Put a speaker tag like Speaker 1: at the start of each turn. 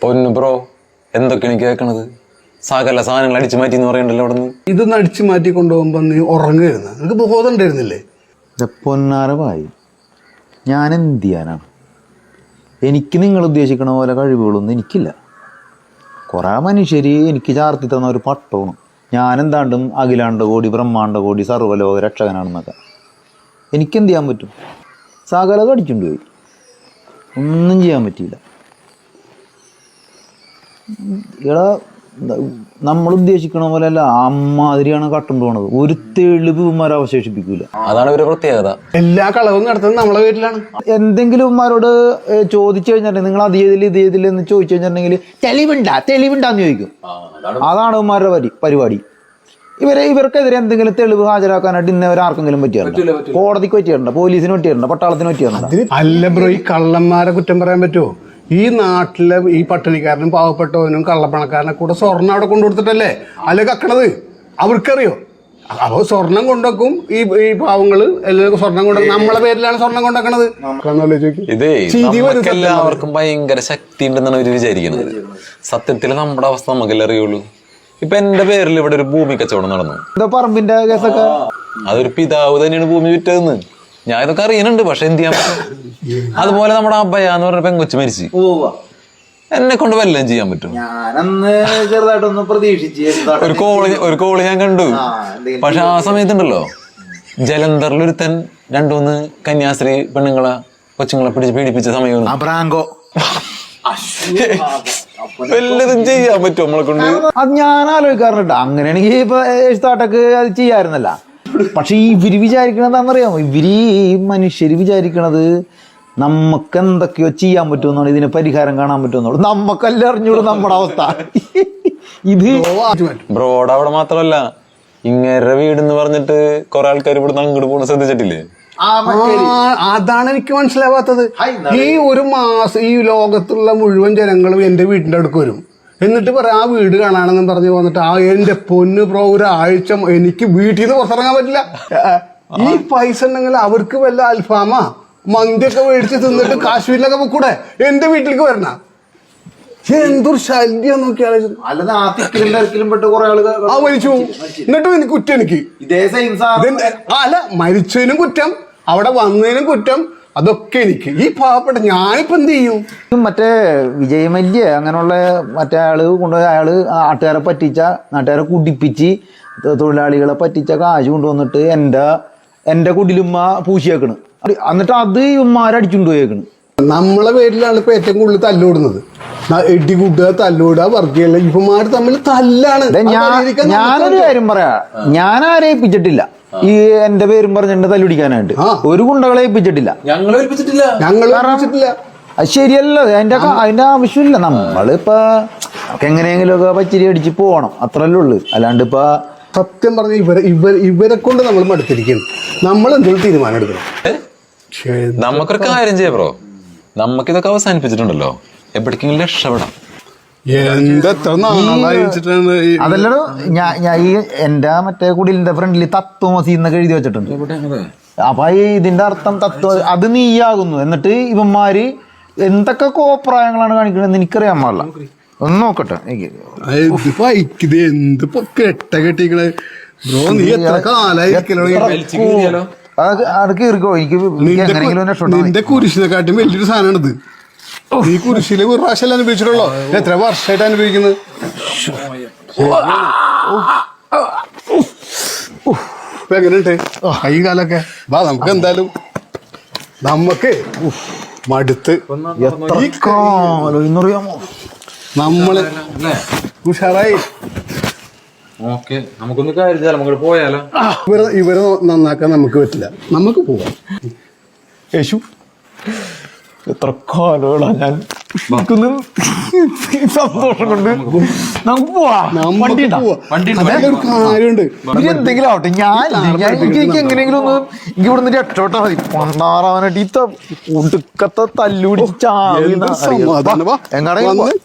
Speaker 1: പൊന്നു ബ്രോ, എന്തൊക്കെയാണ് കേൾക്കണത്? സകല സാധനങ്ങൾ അടിച്ചു മാറ്റി എന്ന് പറയണ്ടല്ലോ അവിടെ നിന്ന്.
Speaker 2: ഇതൊന്ന് അടിച്ചു മാറ്റി കൊണ്ടുപോകുമ്പോ നീ ഉറങ്ങുകയായിരുന്നു. നിനക്ക് ബോധം ഉണ്ടായിരുന്നില്ലേ?
Speaker 3: പൊന്നാരമായി ഞാൻ എന്ത് ചെയ്യാനാണ്? എനിക്ക് നിങ്ങൾ ഉദ്ദേശിക്കണ പോലെ കഴിവുകളൊന്നും എനിക്കില്ല. കുറേ മനുഷ്യർ എനിക്ക് ചാർത്തി തന്ന ഒരു പട്ടമാണ്. ഞാനെന്താണ്ടും അഖിലാണ്ട കോടി ബ്രഹ്മാണ്ട കോടി സർവ്വലോക രക്ഷകനാണെന്നൊക്കെ. എനിക്കെന്ത് ചെയ്യാൻ പറ്റും? സകല കടിച്ചുകൊണ്ട് പോയി, ഒന്നും ചെയ്യാൻ പറ്റിയില്ല. ഇവിടെ നമ്മൾ ഉദ്ദേശിക്കണ പോലെ അല്ല, അമ്മാതിരിയാണ് കട്ടുകൊണ്ട് പോണത്. ഒരു തെളിവ് ഇവന്മാരെ അവശേഷിപ്പിക്കൂല.
Speaker 1: അതാണ് ഇവരുടെ പ്രത്യേകത.
Speaker 2: എല്ലാ കളവും നടത്തുന്നത് നമ്മളെ വീട്ടിലാണ്.
Speaker 3: എന്തെങ്കിലും ഇവന്മാരോട് ചോദിച്ചു കഴിഞ്ഞിട്ടുണ്ടെങ്കിൽ നിങ്ങൾ അത് ചെയ്തില്ല ഇത് ചെയ്തില്ല എന്ന് ചോദിച്ചു കഴിഞ്ഞിട്ടുണ്ടെങ്കിൽ തെളിവുണ്ടാന്ന് ചോദിക്കും. അതാണ് ഇവന്മാരുടെ പരിപാടി. ഇവർക്കെതിരെ എന്തെങ്കിലും തെളിവ് ഹാജരാക്കാനായിട്ട് ഇന്നവരെ ആർക്കെങ്കിലും പറ്റിയാറുണ്ട്? കോടതിക്ക് പറ്റിയാറുണ്ട്, പോലീസിന് പറ്റിയാറുണ്ട്, പട്ടാളത്തിന് പറ്റിയാറുണ്ട്.
Speaker 2: അല്ല ബ്രോ, ഈ കള്ളന്മാരെ കുറ്റം പറയാൻ പറ്റുമോ? ഈ നാട്ടിലെ ഈ പട്ടിണിക്കാരനും പാവപ്പെട്ടവനും കള്ളപ്പണക്കാരനെ കൂടെ സ്വർണ്ണം അവിടെ കൊണ്ടുകൊടുത്തിട്ടല്ലേ അല്ലെ കക്കണത്? അവർക്കറിയോ? അപ്പോൾ സ്വർണം കൊണ്ടുവെക്കും ഈ പാവങ്ങള് എല്ലാവർക്കും സ്വർണം കൊണ്ടുവെക്കും. നമ്മളെ പേരിലാണ് സ്വർണം കൊണ്ടുവെക്കണത്.
Speaker 1: ഇതേ എല്ലാവർക്കും ഭയങ്കര ശക്തി ഉണ്ടെന്നാണ് അവര് വിചാരിക്കുന്നത്. സത്യത്തിൽ നമ്മുടെ അവസ്ഥ നമുക്കല്ലേ അറിയുള്ളൂ. ഇപ്പൊ എന്റെ പേരിൽ ഇവിടെ ഒരു ഭൂമി കച്ചവടം നടന്നു.
Speaker 3: പറമ്പിന്റെ കേസൊക്കെ
Speaker 1: അതൊരു പിതാവ് തന്നെയാണ് ഭൂമി വിറ്റതെന്ന് ഞാൻ ഇതൊക്കെ അറിയുന്നുണ്ട്. പക്ഷെ എന്ത് ചെയ്യാൻ പറ്റും? അതുപോലെ നമ്മുടെ അബ്ബയ എന്ന് പറഞ്ഞ പെങ്കൊച്ചു മരിച്ചു. എന്നെ കൊണ്ട് വല്ലതും ചെയ്യാൻ പറ്റും?
Speaker 3: ചെറുതായിട്ടൊന്ന് പ്രതീക്ഷിച്ച്
Speaker 1: ഒരു കോള് ഞാൻ കണ്ടു. പക്ഷെ ആ സമയത്തുണ്ടല്ലോ ജലന്ധറിൽ ഒരുത്തൻ 2-3 കന്യാസ്ത്രീ പെണ്ണുങ്ങളെ കൊച്ചുങ്ങളെ പിടിച്ച് പീഡിപ്പിച്ച സമയം. വല്ലതും ചെയ്യാൻ പറ്റും നമ്മളെ കൊണ്ട്?
Speaker 3: അത് ഞാൻ ആലോചിക്കാറുണ്ട്. അങ്ങനെയാണെങ്കിൽ ഇപ്പൊ താട്ടക്ക് അത് ചെയ്യാറുന്നല്ല. പക്ഷെ ഇവര് വിചാരിക്കണതാണെന്നറിയാമോ? മനുഷ്യര് വിചാരിക്കണത് നമുക്ക് എന്തൊക്കെയോ ചെയ്യാൻ പറ്റുമെന്നാണ്, ഇതിന് പരിഹാരം കാണാൻ പറ്റുമെന്നുള്ളൂ. നമുക്കല്ല അറിഞ്ഞൂടും നമ്മുടെ അവസ്ഥ. ഇത്
Speaker 1: ബ്രോഡ് അവിടെ മാത്രമല്ല, ഇങ്ങേരുടെ വീടെന്ന് പറഞ്ഞിട്ട് കുറെ ആൾക്കാർ ഇവിടുന്ന് അങ്ങോട്ട് പോകണ ശ്രദ്ധിച്ചിട്ടില്ലേ?
Speaker 2: അതാണ് എനിക്ക് മനസ്സിലാവാത്തത്. ഈ ഒരു മാസം ഈ ലോകത്തുള്ള മുഴുവൻ ജനങ്ങളും എന്റെ വീടിന്റെ അടുക്ക് വരും. എന്നിട്ട് പറയാം ആ വീട് കാണാണെന്നും പറഞ്ഞു വന്നിട്ട് എന്റെ പൊന്ന് ബ്രോ, ഒരാഴ്ച എനിക്ക് വീട്ടിൽ നിന്ന് പുറത്തിറങ്ങാൻ പറ്റില്ല. ഈ പൈസ ഉണ്ടെങ്കിൽ അവർക്ക് വല്ല അൽഫാമാ മന്തിയൊക്കെ മേടിച്ച് തിന്നിട്ട് കാശ്മീരിലൊക്കെ പോക്കൂടെ? എന്റെ വീട്ടിലേക്ക് വരണ എന്തൊരു ശല്യം നോക്കിയാൽ. മരിച്ചു എന്നിട്ടും എനിക്ക് കുറ്റം. എനിക്ക് അല്ല, മരിച്ചതിനും കുറ്റം, അവിടെ വന്നതിനും കുറ്റം, അതൊക്കെ എനിക്ക്. ഈ പാവപ്പെട്ട ഞാനിപ്പോ എന്ത് ചെയ്യും?
Speaker 3: മറ്റേ വിജയമല്യ അങ്ങനെയുള്ള മറ്റേ ആള് കൊണ്ടുപോയി അയാള് നാട്ടുകാരെ പറ്റിച്ച, നാട്ടുകാരെ കുടിപ്പിച്ച് തൊഴിലാളികളെ പറ്റിച്ച കാശ് കൊണ്ടുവന്നിട്ട് എന്റെ കുടിലുമ്മ പൂശിയേക്കണ്. എന്നിട്ട് അത് ഇവന്മാരടിച്ചുകൊണ്ട് പോയേക്കണ്.
Speaker 2: നമ്മളെ പേരിലാണ് ഇപ്പൊ ഏറ്റവും കൂടുതൽ തല്ലോടുന്നത്. എടി കൂട്ടുക, തല്ലോടുക, വർഗീയല്ല. ഇവന്മാര് തമ്മിൽ തല്ലാണ്.
Speaker 3: ഞാനൊരു കാര്യം പറയാ, ഞാൻ ആരെ ഏൽപ്പിച്ചിട്ടില്ല ഈ എന്റെ പേരും പറഞ്ഞിട്ട് തല്ലുപിടിക്കാനായിട്ട്. ഒരു ഗുണ്ടകളെ ഏൽപ്പിച്ചിട്ടില്ല. അത് ശരിയല്ല. അതിന്റെ ആവശ്യമില്ല. നമ്മളിപ്പോ എങ്ങനെയെങ്കിലും ഒക്കെ പച്ചിരി അടിച്ച് പോകണം, അത്രല്ലേ ഉള്ളു. അല്ലാണ്ട് ഇപ്പൊ
Speaker 2: സത്യം പറഞ്ഞ ഇവരെ കൊണ്ട് നമ്മൾ മടുത്തിരിക്കുന്നു. നമ്മൾ എന്തെങ്കിലും തീരുമാനം എടുക്കണം.
Speaker 1: നമുക്കൊരു കാര്യം ചെയ്യാം ബ്രോ, നമുക്കിതൊക്കെ അവസാനിപ്പിച്ചിട്ടുണ്ടല്ലോ, എവിടേക്കെങ്കിലും രക്ഷപ്പെടാം.
Speaker 3: അതല്ലോ ഞാൻ ഈ എന്റെ മറ്റേ കുടിലിന്റെ ഫ്രണ്ടിൽ തത്വമസി എന്നൊക്കെ എഴുതി വെച്ചിട്ടുണ്ട്. അപ്പൊ ഇതിന്റെ അർത്ഥം തത്വം അത് നീയാകുന്നു. എന്നിട്ട് ഇവന്മാര് എന്തൊക്കെ കോപ്രായങ്ങളാണ് കാണിക്കണെന്ന് എനിക്കറിയാൻ പാടില്ല. ഒന്ന് നോക്കട്ടെ.
Speaker 2: നിന്റെ കുരിശിനെക്കാട്ടും വലിയൊരു സാധനമാണിത്. ഈ കുരിശിലെ ഒരു പ്രാവശ്യം അനുഭവിച്ചിട്ടുള്ളോ? എത്ര വർഷമായിട്ട് അനുഭവിക്കുന്നത്? ഇപ്പൊ എങ്ങനെയുണ്ട് കൈ കാലൊക്കെ? വാ, നമുക്ക് എന്തായാലും നമുക്ക് മടുത്ത്
Speaker 3: എന്നറിയാമോ
Speaker 2: നമ്മള് ഉഷാറായി.
Speaker 1: നമുക്കൊന്ന് കാര്യം പോയാലോ?
Speaker 2: ഇവരെ നന്നാക്കാൻ നമുക്ക് പറ്റില്ല. നമുക്ക് പോവാം.
Speaker 3: യേശു, എത്ര കാലങ്ങളാ ഞാൻ സന്തോഷം കൊണ്ട് നമുക്ക്
Speaker 2: കാര്യമുണ്ട്.
Speaker 3: എന്തെങ്കിലും ആവട്ടെ, എനിക്ക് എങ്ങനെയെങ്കിലും ഒന്ന് എനിക്ക് ഇവിടുന്ന് രക്ഷപ്പെട്ടാ മതി. പണ്ടാറാവാനായിട്ട് ഈ ഒടുക്കത്തെ തല്ലുപിടിച്ച
Speaker 2: എങ്ങാണെങ്കിൽ